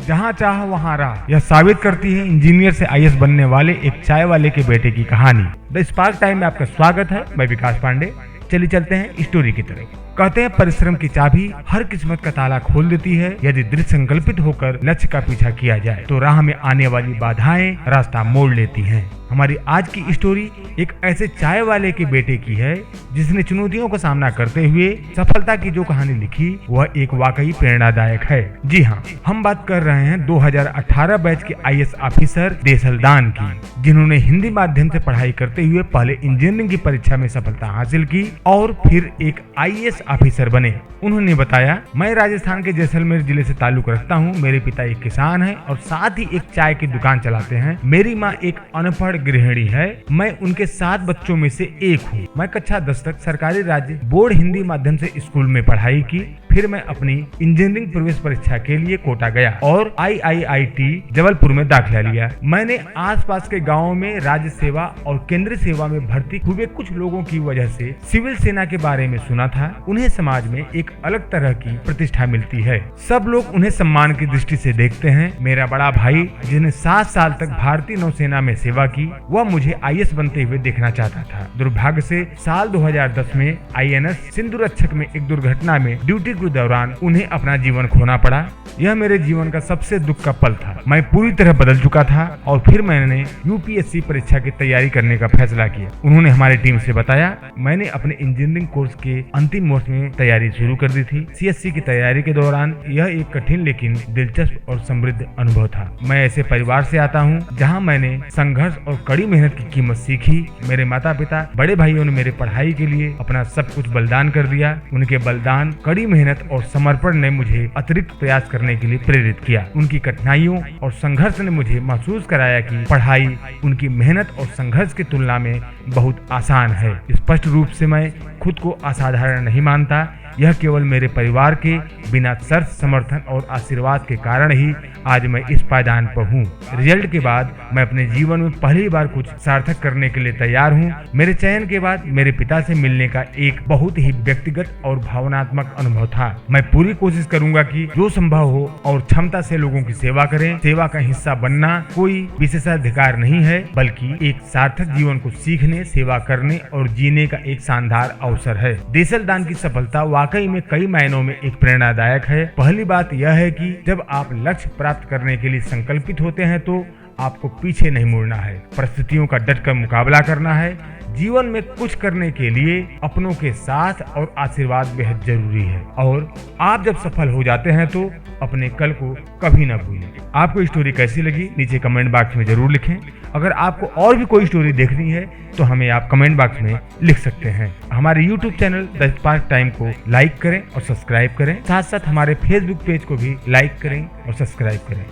जहाँ चाह वहाँ राह, यह साबित करती है इंजीनियर से आईएएस बनने वाले एक चाय वाले के बेटे की कहानी। द स्पार्क टाइम में आपका स्वागत है। मैं विकास पांडे। चलिए चलते हैं स्टोरी की तरफ। कहते हैं परिश्रम की चाबी हर किस्मत का ताला खोल देती है। यदि दृढ़ संकल्पित होकर लक्ष्य का पीछा किया जाए तो राह में आने वाली बाधाएं रास्ता मोड़ लेती हैं। हमारी आज की स्टोरी एक ऐसे चाय वाले के बेटे की है जिसने चुनौतियों का सामना करते हुए सफलता की जो कहानी लिखी वह एक वाकई प्रेरणादायक है। जी हाँ, हम बात कर रहे हैं 2018 बैच के आईएएस ऑफिसर देसलदान की, जिन्होंने हिंदी माध्यम से पढ़ाई करते हुए पहले इंजीनियरिंग की परीक्षा में सफलता हासिल की और फिर एक आईएएस ऑफिसर बने। उन्होंने बताया, मैं राजस्थान के जैसलमेर जिले से ताल्लुक रखता हूँ। मेरे पिता एक किसान हैं और साथ ही एक चाय की दुकान चलाते हैं। मेरी माँ एक अनपढ़ गृहिणी है। मैं उनके 7 बच्चों में से एक हूँ। मैं कक्षा 10 तक सरकारी राज्य बोर्ड हिंदी माध्यम से स्कूल में पढ़ाई की। फिर मैं अपनी इंजीनियरिंग प्रवेश परीक्षा के लिए कोटा गया और IIIT जबलपुर में दाखिला लिया। मैंने आसपास के गांवों में राज्य सेवा और केंद्रीय सेवा में भर्ती हुए कुछ लोगों की वजह से सिविल सेना के बारे में सुना था। उन्हें समाज में एक अलग तरह की प्रतिष्ठा मिलती है। सब लोग उन्हें सम्मान की दृष्टि से देखते हैं। मेरा बड़ा भाई, जिसने 7 साल तक भारतीय नौसेना में सेवा की, वह मुझे आईएएस बनते हुए देखना चाहता था। दुर्भाग्य से साल 2010 में INS सिंधुरक्षक में एक दुर्घटना में ड्यूटी के दौरान उन्हें अपना जीवन खोना पड़ा। यह मेरे जीवन का सबसे दुख का पल था। मैं पूरी तरह बदल चुका था और फिर मैंने UPSC परीक्षा की तैयारी करने का फैसला किया। उन्होंने हमारी टीम से बताया, मैंने अपने इंजीनियरिंग कोर्स के अंतिम वर्ष में तैयारी शुरू कर दी थी। CSC की तैयारी के दौरान यह एक कठिन लेकिन दिलचस्प और समृद्ध अनुभव था। मैं ऐसे परिवार से आता हूँ जहाँ मैंने संघर्ष और कड़ी मेहनत की कीमत सीखी। मेरे माता पिता, बड़े भाइयों ने मेरे पढ़ाई के लिए अपना सब कुछ बलिदान कर दिया। उनके बलिदान, कड़ी मेहनत और समर्पण ने मुझे अतिरिक्त प्रयास करने के लिए प्रेरित किया। उनकी कठिनाइयों और संघर्ष ने मुझे महसूस कराया कि पढ़ाई उनकी मेहनत और संघर्ष की तुलना में बहुत आसान है। स्पष्ट रूप से मैं खुद को असाधारण नहीं मानता। यह केवल मेरे परिवार के बिना शर्त समर्थन और आशीर्वाद के कारण ही आज मैं इस पायदान पर हूँ। रिजल्ट के बाद मैं अपने जीवन में पहली बार कुछ सार्थक करने के लिए तैयार हूँ। मेरे चयन के बाद मेरे पिता से मिलने का एक बहुत ही व्यक्तिगत और भावनात्मक अनुभव था। मैं पूरी कोशिश करूंगा कि जो संभव हो और क्षमता से लोगों की सेवा करें। सेवा का हिस्सा बनना कोई विशेषाधिकार नहीं है, बल्कि एक सार्थक जीवन को सीखने, सेवा करने और जीने का एक शानदार अवसर है। देसलदान की सफलता वाकई में कई मायनों में एक प्रेरणादायक है। पहली बात यह है कि जब आप लक्ष्य प्राप्त करने के लिए संकल्पित होते हैं तो आपको पीछे नहीं मुड़ना है। परिस्थितियों का डटकर मुकाबला करना है। जीवन में कुछ करने के लिए अपनों के साथ और आशीर्वाद बेहद जरूरी है। और आप जब सफल हो जाते हैं तो अपने कल को कभी न भूलें। आपको स्टोरी कैसी लगी नीचे कमेंट बॉक्स में जरूर लिखें। अगर आपको और भी कोई स्टोरी देखनी है तो हमें आप कमेंट बॉक्स में लिख सकते हैं। हमारे YouTube channel the spark time को लाइक करें और सब्सक्राइब करें। साथ साथ हमारे Facebook पेज को भी लाइक करें और सब्सक्राइब करें।